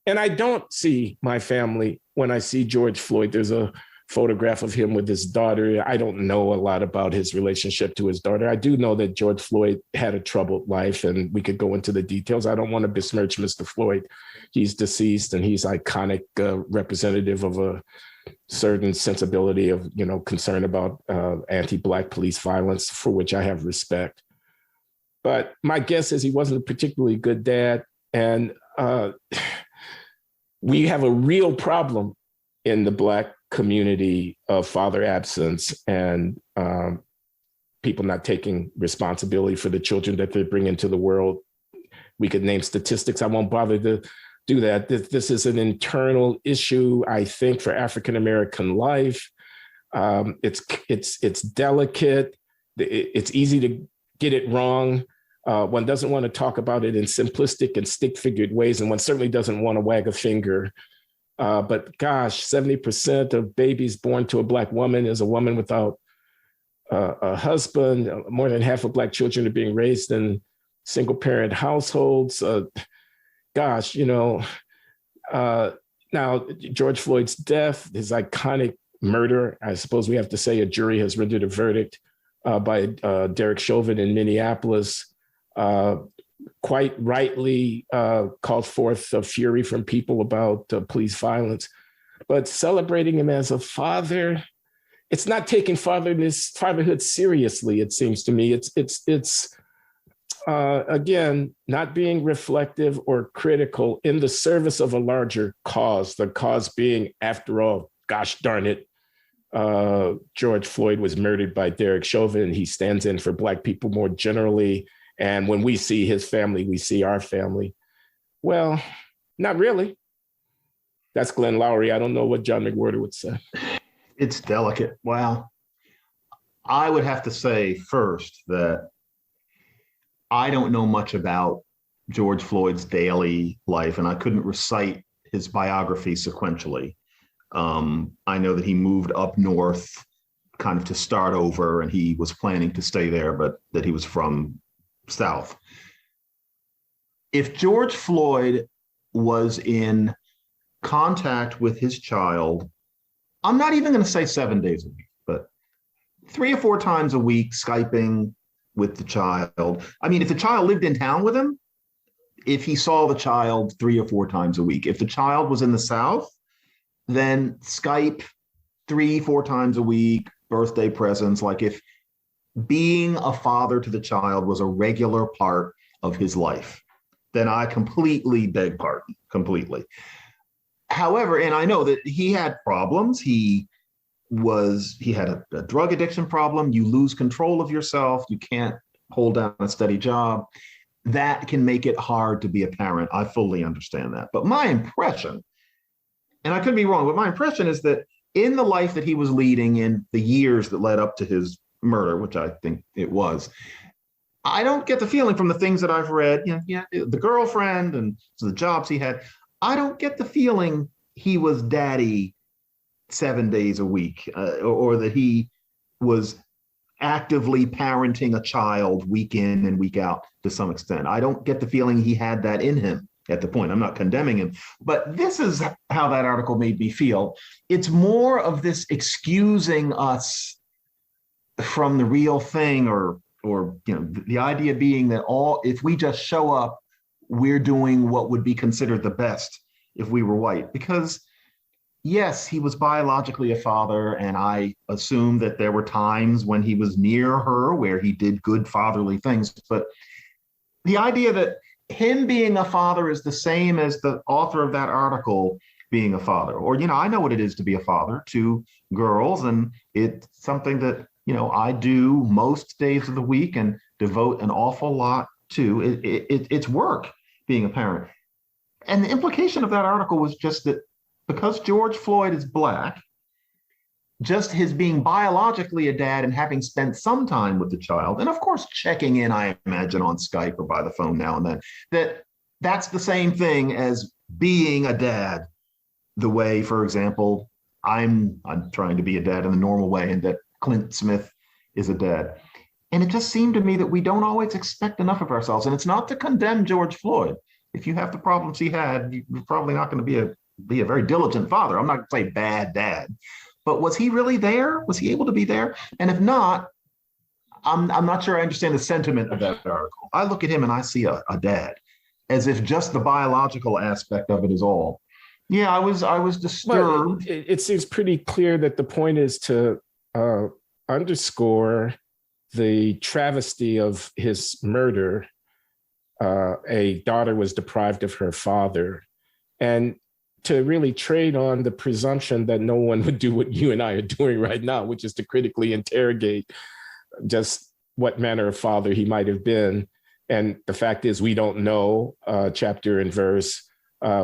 And I don't see my family when I see George Floyd. There's a photograph of him with his daughter. I don't know a lot about his relationship to his daughter. I do know that George Floyd had a troubled life, and we could go into the details. I don't want to besmirch Mr. Floyd. He's deceased, and he's iconic representative of a certain sensibility of, concern about anti-Black police violence, for which I have respect. But my guess is he wasn't a particularly good dad. And we have a real problem in the Black community of father absence and people not taking responsibility for the children that they bring into the world. We could name statistics. I won't bother to do that. This is an internal issue, I think, for African-American life. It's delicate. It's easy to get it wrong. One doesn't want to talk about it in simplistic and stick-figured ways, and one certainly doesn't want to wag a finger. But gosh, 70% of babies born to a Black woman is a woman without a husband. More than half of Black children are being raised in single-parent households. Gosh, now George Floyd's death, his iconic murder, I suppose we have to say a jury has rendered a verdict by Derek Chauvin in Minneapolis, quite rightly called forth a fury from people about police violence. But celebrating him as a father, it's not taking fatherhood seriously, it seems to me. It's again, not being reflective or critical in the service of a larger cause, the cause being, after all, gosh darn it, George Floyd was murdered by Derek Chauvin. He stands in for Black people more generally. And when we see his family, we see our family. Well, not really. That's Glenn Loury. I don't know what John McWhorter would say.
It's delicate. Wow. I would have to say first that I don't know much about George Floyd's daily life, and I couldn't recite his biography sequentially. I know that he moved up north kind of to start over, and he was planning to stay there, but that he was from South. If George Floyd was in contact with his child, I'm not even going to say 7 days a week, but 3 or 4 times a week, Skyping with the child. I mean, if the child lived in town with him, if he saw the child 3 or 4 times a week, if the child was in the South, then Skype 3, 4 times a week, birthday presents. Like if being a father to the child was a regular part of his life, then I completely beg pardon, completely. However, and I know that he had problems. He had a drug addiction problem. You lose control of yourself. You can't hold down a steady job. That can make it hard to be a parent. I fully understand that. But my impression, and I could be wrong, but my impression is that in the life that he was leading in the years that led up to his murder, which I think it was, I don't get the feeling from the things that I've read, the girlfriend and the jobs he had, I don't get the feeling he was daddy 7 days a week, or that he was actively parenting a child week in and week out to some extent. I don't get the feeling he had that in him at the point. I'm not condemning him, but this is how that article made me feel. It's more of this excusing us from the real thing, or the idea being that if we just show up, we're doing what would be considered the best if we were white. Because yes, he was biologically a father, and I assume that there were times when he was near her where he did good fatherly things. But the idea that him being a father is the same as the author of that article being a father, or, I know what it is to be a father to girls, and it's something that, I do most days of the week and devote an awful lot to. It's work being a parent. And the implication of that article was just that because George Floyd is Black, just his being biologically a dad and having spent some time with the child, and of course checking in, I imagine, on Skype or by the phone now and then, that's the same thing as being a dad, the way, for example, I'm trying to be a dad in the normal way, and that Clint Smith is a dad. And it just seemed to me that we don't always expect enough of ourselves. And it's not to condemn George Floyd. If you have the problems he had, you're probably not going to be a very diligent father. I'm not going to say bad dad, but was he really there? Was he able to be there? And if not, I'm not sure I understand the sentiment of that article. I look at him and I see a dad, as if just the biological aspect of it is all. Yeah, I was disturbed.
Well, it seems pretty clear that the point is to underscore the travesty of his murder. A daughter was deprived of her father, and to really trade on the presumption that no one would do what you and I are doing right now, which is to critically interrogate just what manner of father he might have been. And the fact is, we don't know chapter and verse.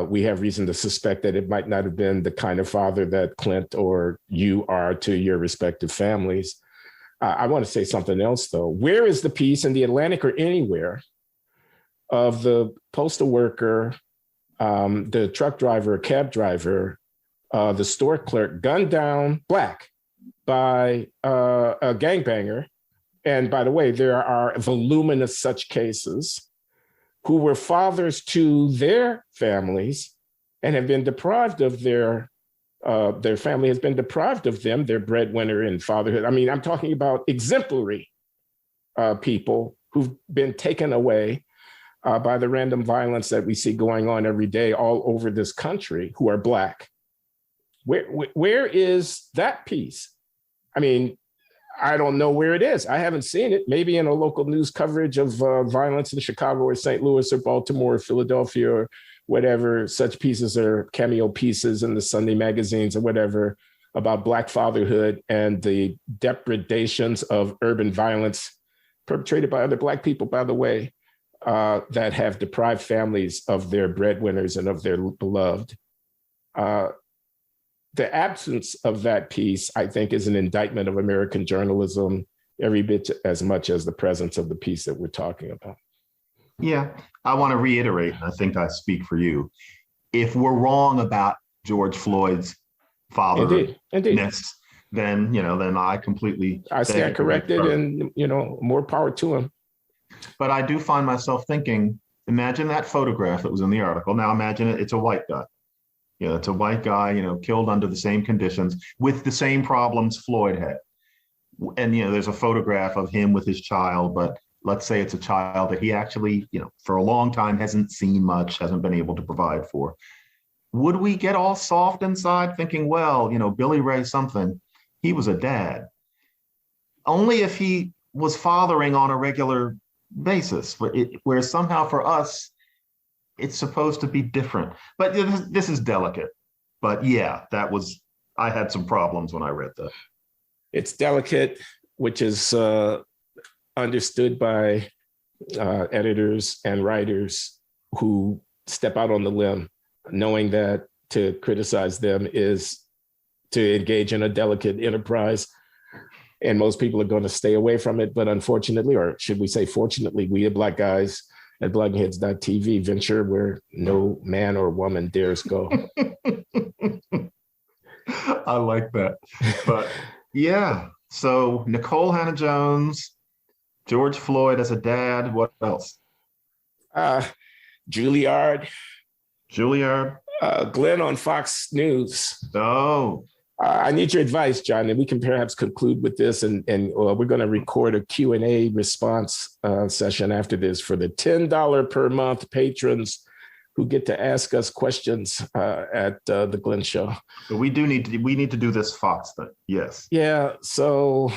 We have reason to suspect that it might not have been the kind of father that Clint or you are to your respective families. I want to say something else, though. Where is the piece in the Atlantic or anywhere of the postal worker, the truck driver, cab driver, the store clerk gunned down Black by a gangbanger? And by the way, there are voluminous such cases, who were fathers to their families and have been deprived of their family has been deprived of them, their breadwinner and fatherhood. I mean, I'm talking about exemplary people who've been taken away by the random violence that we see going on every day all over this country, who are Black. Where is that piece? I mean, I don't know where it is. I haven't seen it. Maybe in a local news coverage of violence in Chicago or St. Louis or Baltimore or Philadelphia or whatever. Such pieces are cameo pieces in the Sunday magazines or whatever about Black fatherhood and the depredations of urban violence perpetrated by other Black people, by the way, that have deprived families of their breadwinners and of their beloved. The absence of that piece, I think, is an indictment of American journalism every bit as much as the presence of the piece that we're talking about.
Yeah, I want to reiterate, and I think I speak for you. If we're wrong about George Floyd's father, then I completely
stand corrected, and more power to him.
But I do find myself thinking, imagine that photograph that was in the article. Now imagine it's a white guy. It's a white guy, killed under the same conditions with the same problems Floyd had. And, there's a photograph of him with his child, but let's say it's a child that he actually, for a long time hasn't seen much, hasn't been able to provide for. Would we get all soft inside thinking, well, Billy Ray something, he was a dad? Only if he was fathering on a regular basis, where somehow for us, it's supposed to be different. But this is delicate. But yeah, I had some problems when I read that.
It's delicate, which is understood by editors and writers who step out on the limb, knowing that to criticize them is to engage in a delicate enterprise. And most people are going to stay away from it. But unfortunately, or should we say fortunately, we Black guys at Bloodheads.tv venture where no man or woman dares go.
I like that. But yeah, so Nikole Hannah-Jones, George Floyd as a dad. What else?
Uh, Julliard,
Julliard.
Glenn on Fox News.
Oh,
I need your advice, John, and we can perhaps conclude with this, and we're going to record a Q&A response session after this for the $10 per month patrons who get to ask us questions at the Glenn Show.
So we need to do this Fox thing. Yes.
Yeah. So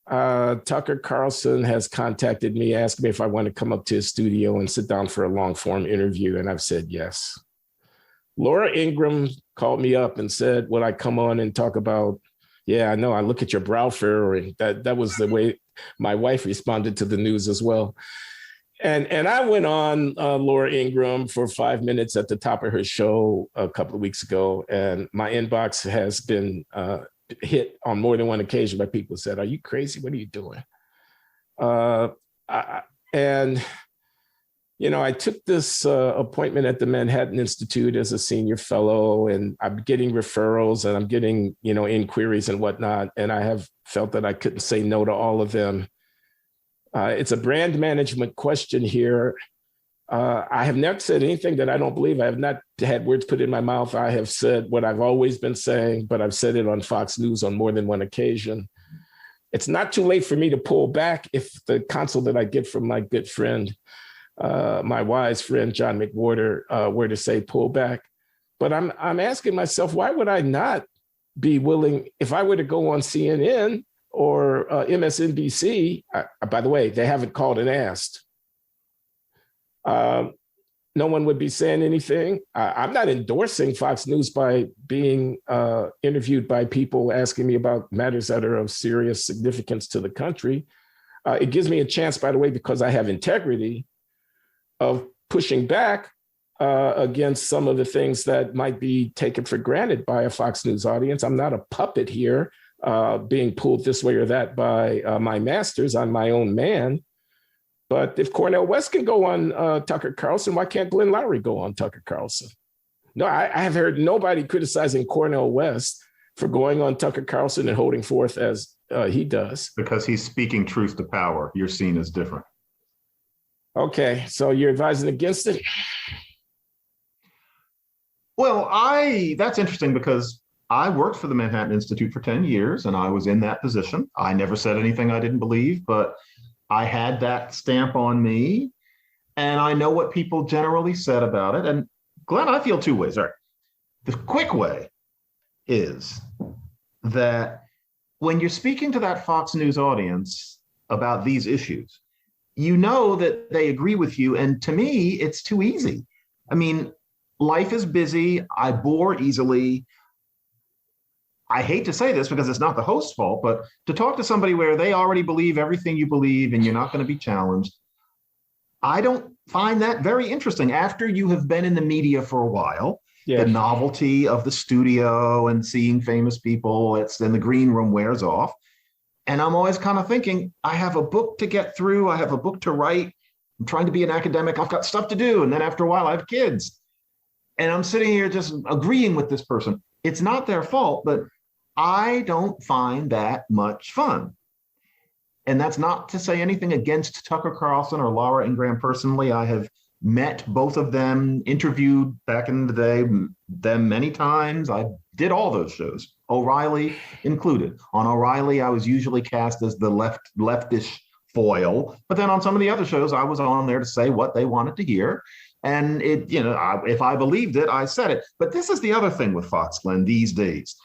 Tucker Carlson has contacted me, asked me if I want to come up to his studio and sit down for a long form interview, and I've said yes. Laura Ingraham called me up and said, would I come on and talk about, yeah, I know, I look at your brow furrowing. That was the way my wife responded to the news as well. And I went on Laura Ingraham for 5 minutes at the top of her show a couple of weeks ago, and my inbox has been hit on more than one occasion by people who said, are you crazy? What are you doing? And you know, I took this appointment at the Manhattan Institute as a senior fellow, and I'm getting referrals and I'm getting, you know, inquiries and whatnot. And I have felt that I couldn't say no to all of them. It's a brand management question here. I have never said anything that I don't believe. I have not had words put in my mouth. I have said what I've always been saying, but I've said it on Fox News on more than one occasion. It's not too late for me to pull back if the counsel that I get from my good friend, my wise friend, John McWhorter, were to say pull back. But I'm asking myself, why would I not be willing, if I were to go on CNN or MSNBC, by the way, they haven't called and asked. No one would be saying anything. I'm not endorsing Fox News by being interviewed by people asking me about matters that are of serious significance to the country. It gives me a chance, by the way, because I have integrity, of pushing back against some of the things that might be taken for granted by a Fox News audience. I'm not a puppet here being pulled this way or that by my masters. I'm my own man. But if Cornel West can go on Tucker Carlson, why can't Glenn Loury go on Tucker Carlson? No, I have heard nobody criticizing Cornel West for going on Tucker Carlson and holding forth as he does. Because he's speaking truth to power. You're seen as different. Okay, so you're advising against it?
Well, that's interesting because I worked for the Manhattan Institute for 10 years and I was in that position. I never said anything I didn't believe, but I had that stamp on me and I know what people generally said about it. And Glenn, I feel two ways. All right. The quick way is that when you're speaking to that Fox News audience about these issues, you know that they agree with you. And to me, it's too easy. I mean, life is busy. I bore easily. I hate to say this because it's not the host's fault, but to talk to somebody where they already believe everything you believe and you're not going to be challenged, I don't find that very interesting. After you have been in the media for a while, the novelty of the studio and seeing famous people, it's in the green room wears off. And I'm always kind of thinking, I have a book to get through. I have a book to write. I'm trying to be an academic. I've got stuff to do. And then after a while, I have kids. And I'm sitting here just agreeing with this person. It's not their fault, but I don't find that much fun. And that's not to say anything against Tucker Carlson or Laura Ingraham personally. I have met both of them, interviewed back in the day, them many times. I did all those shows, O'Reilly included. On O'Reilly, I was usually cast as the leftish foil, but then on some of the other shows, I was on there to say what they wanted to hear. And it, you know, if I believed it, I said it. But this is the other thing with Fox, Glenn, these days.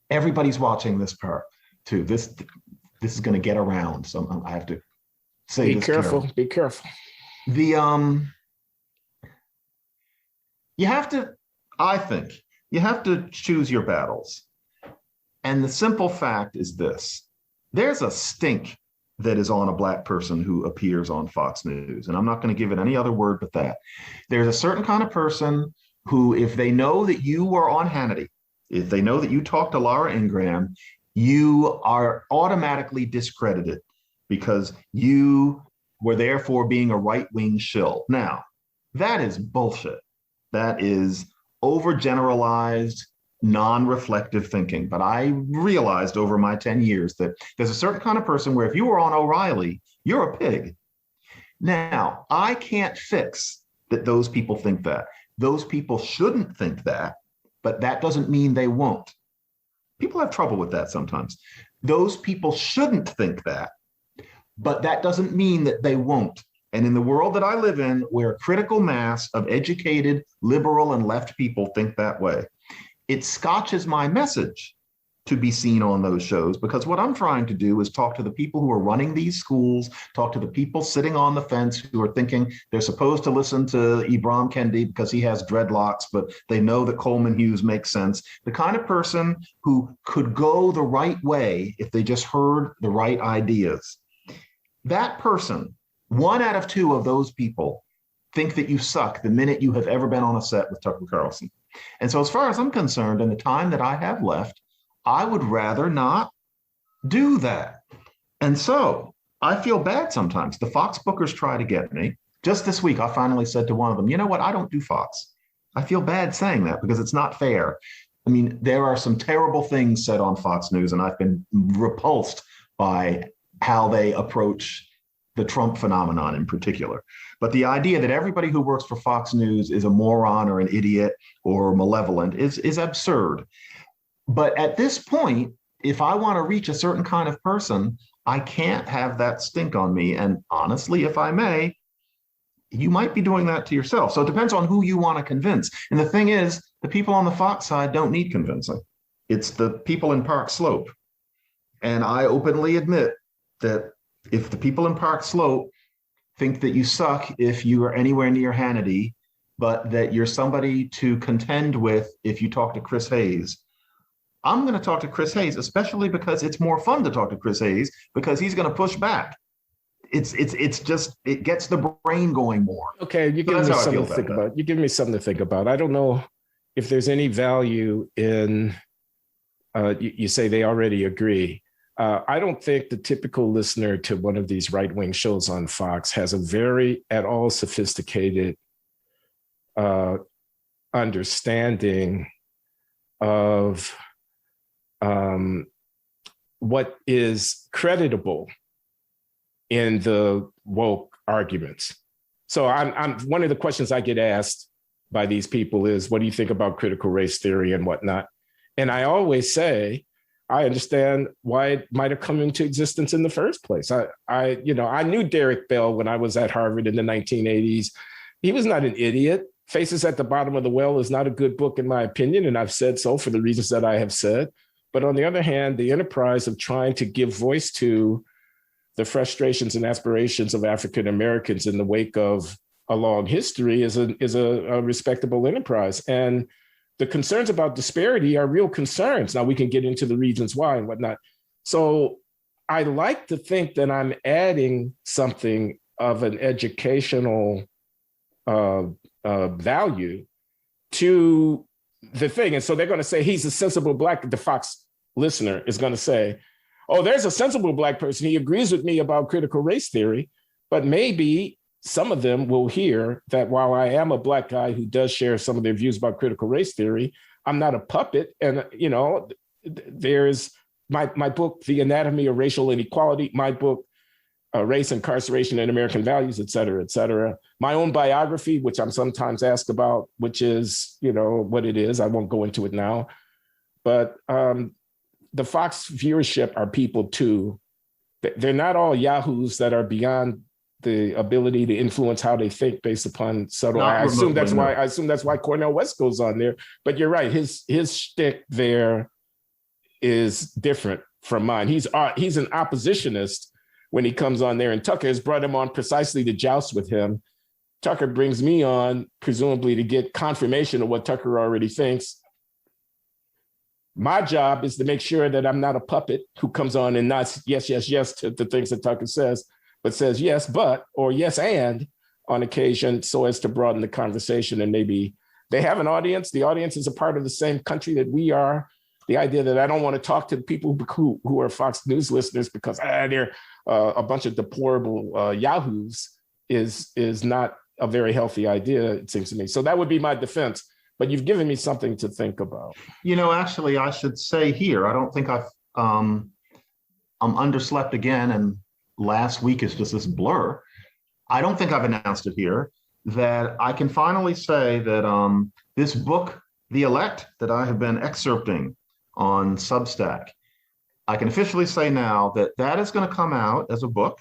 Everybody's watching this part too. This is going to get around. So I have to say,
be careful. Be careful.
I think you have to choose your battles. And the simple fact is this: there's a stink that is on a Black person who appears on Fox News. And I'm not going to give it any other word but that. There's a certain kind of person who, if they know that you were on Hannity, if they know that you talked to Laura Ingraham, you are automatically discredited because you were therefore being a right-wing shill. Now, that is bullshit. That is overgeneralized, non-reflective thinking. But I realized over my 10 years that there's a certain kind of person where if you were on O'Reilly, you're a pig. Now, I can't fix that those people think that. Those people shouldn't think that, but that doesn't mean they won't. People have trouble with that sometimes. Those people shouldn't think that, but that doesn't mean that they won't. And in the world that I live in, where a critical mass of educated, liberal, and left people think that way, it scotches my message to be seen on those shows, because what I'm trying to do is talk to the people who are running these schools, talk to the people sitting on the fence who are thinking they're supposed to listen to Ibram Kendi because he has dreadlocks, but they know that Coleman Hughes makes sense. The kind of person who could go the right way if they just heard the right ideas. That person, 1 out of 2 of those people, think that you suck the minute you have ever been on a set with Tucker Carlson. And so as far as I'm concerned, in the time that I have left, I would rather not do that. And so I feel bad sometimes. The Fox bookers try to get me. Just this week, I finally said to one of them, you know what? I don't do Fox. I feel bad saying that because it's not fair. I mean, there are some terrible things said on Fox News, and I've been repulsed by how they approach the Trump phenomenon in particular. But the idea that everybody who works for Fox News is a moron or an idiot or malevolent is absurd. But at this point, if I want to reach a certain kind of person, I can't have that stink on me. And honestly, if I may, you might be doing that to yourself. So it depends on who you want to convince. And the thing is, the people on the Fox side don't need convincing. It's the people in Park Slope. And I openly admit that if the people in Park Slope think that you suck if you are anywhere near Hannity, but that you're somebody to contend with if you talk to Chris Hayes, I'm going to talk to Chris Hayes, especially because it's more fun to talk to Chris Hayes because he's going to push back. It's just, it gets the brain going more.
Okay, you give me something to think about. You give me something to think about. I don't know if there's any value in, you say they already agree. I don't think the typical listener to one of these right-wing shows on Fox has a very at all sophisticated understanding of what is creditable in the woke arguments. So I'm one of the questions I get asked by these people is, what do you think about critical race theory and whatnot? And I always say, I understand why it might have come into existence in the first place. I knew Derek Bell when I was at Harvard in the 1980s. He was not an idiot. Faces at the Bottom of the Well is not a good book, in my opinion, and I've said so for the reasons that I have said. But on the other hand, the enterprise of trying to give voice to the frustrations and aspirations of African Americans in the wake of a long history is a respectable enterprise. And the concerns about disparity are real concerns. Now we can get into the reasons why and whatnot. So I like to think that I'm adding something of an educational value to the thing. And so they're going to say, he's a sensible Black, the Fox listener is going to say, oh, there's a sensible Black person. He agrees with me about critical race theory, but maybe some of them will hear that while I am a Black guy who does share some of their views about critical race theory, I'm not a puppet. And, there's my book, The Anatomy of Racial Inequality, my book, Race, Incarceration, and American Values, et cetera, et cetera. My own biography, which I'm sometimes asked about, which is, what it is. I won't go into it now. But the Fox viewership are people too. They're not all yahoos that are beyond the ability to influence how they think based upon subtle. I assume that's why Cornel West goes on there. But you're right. His shtick there is different from mine. He's an oppositionist when he comes on there, and Tucker has brought him on precisely to joust with him. Tucker brings me on presumably to get confirmation of what Tucker already thinks. My job is to make sure that I'm not a puppet who comes on and nods yes, yes, yes to the things that Tucker says, but says yes, but, or yes, and on occasion, so as to broaden the conversation. And maybe they have an audience. The audience is a part of the same country that we are. The idea that I don't want to talk to the people who are Fox News listeners because they're a bunch of deplorable yahoos is not a very healthy idea, it seems to me. So that would be my defense. but you've given me something to think about.
Actually, I should say here, I don't think I'm underslept again, and last week is just this blur. I don't think I've announced it here, that I can finally say that this book, The Elect, that I have been excerpting on Substack, I can officially say now that that is going to come out as a book.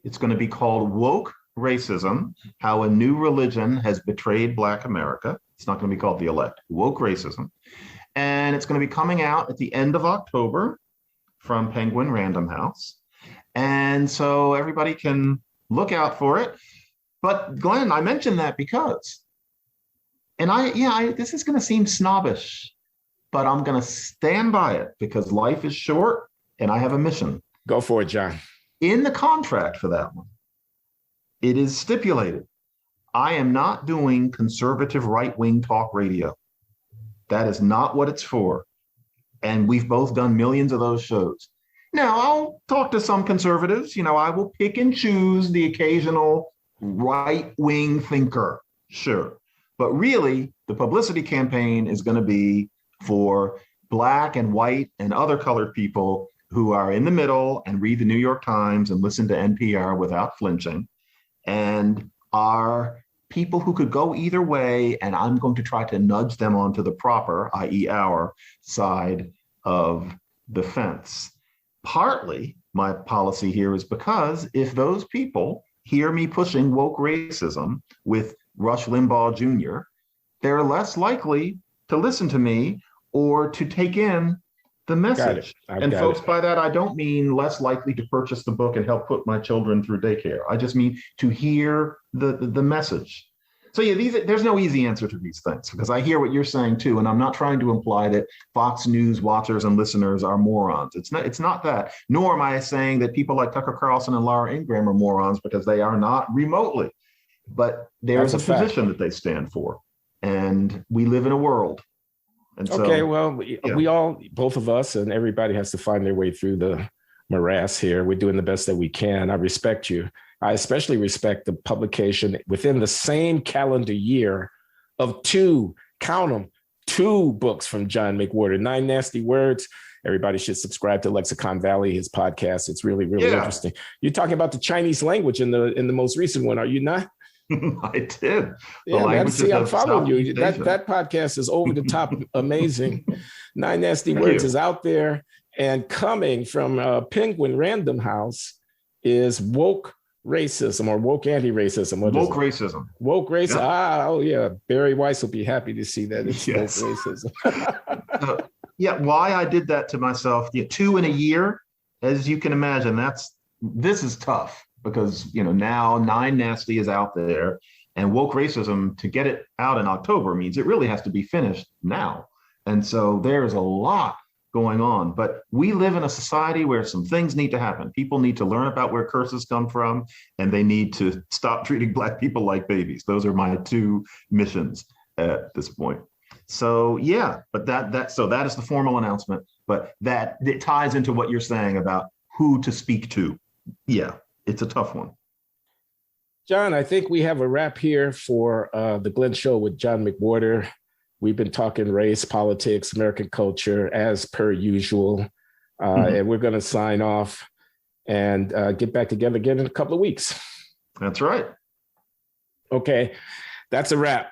It's going to be called Woke Racism, How a New Religion Has Betrayed Black America. It's not going to be called The Elect, Woke Racism. And it's going to be coming out at the end of October from Penguin Random House. And so everybody can look out for it. But Glenn, I mentioned that because, and this is going to seem snobbish, but I'm going to stand by it because life is short and I have a mission.
Go for it, John.
In the contract for that one, it is stipulated, I am not doing conservative right-wing talk radio. That is not what it's for. And we've both done millions of those shows. Now, I'll talk to some conservatives. I will pick and choose the occasional right-wing thinker, sure. But really, the publicity campaign is going to be for Black and white and other colored people who are in the middle and read the New York Times and listen to NPR without flinching, and are people who could go either way, and I'm going to try to nudge them onto the proper, i.e. our side of the fence. Partly, my policy here is because if those people hear me pushing woke racism with Rush Limbaugh Jr., they're less likely to listen to me or to take in the message. And folks, by that, I don't mean less likely to purchase the book and help put my children through daycare. I just mean to hear the message. So there's no easy answer to these things, because I hear what you're saying too, and I'm not trying to imply that Fox News watchers and listeners are morons. It's not that. Nor am I saying that people like Tucker Carlson and Laura Ingraham are morons, because they are not remotely. But there's a position that they stand for, and we live in a world. And so,
okay, well, we all, both of us, and everybody has to find their way through the morass here. We're doing the best that we can. I respect you. I especially respect the publication within the same calendar year of two books from John McWhorter, 9 Nasty Words. Everybody should subscribe to Lexicon Valley, his podcast. It's really, really interesting. You're talking about the Chinese language in the most recent one, are you not?
I did.
I'm following you. That podcast is over the top amazing. 9 Nasty Words is out there, and coming from Penguin Random House is Woke Racism, or Woke Anti-Racism.
Woke Racism.
Woke Racism. Yeah. Barry Weiss will be happy to see that it's Woke Racism.
Why I did that to myself, 2 in a year, as you can imagine, this is tough. Because, now 9 Nasty is out there, and Woke Racism, to get it out in October means it really has to be finished now. And so there's a lot going on. But we live in a society where some things need to happen. People need to learn about where curses come from, and they need to stop treating Black people like babies. Those are my 2 missions at this point. So, but that is the formal announcement. But that it ties into what you're saying about who to speak to. Yeah. It's a tough one.
John, I think we have a wrap here for the Glenn Show with John McWhorter. We've been talking race, politics, American culture, as per usual. And we're going to sign off and get back together again in a couple of weeks.
That's right.
Okay, that's a wrap.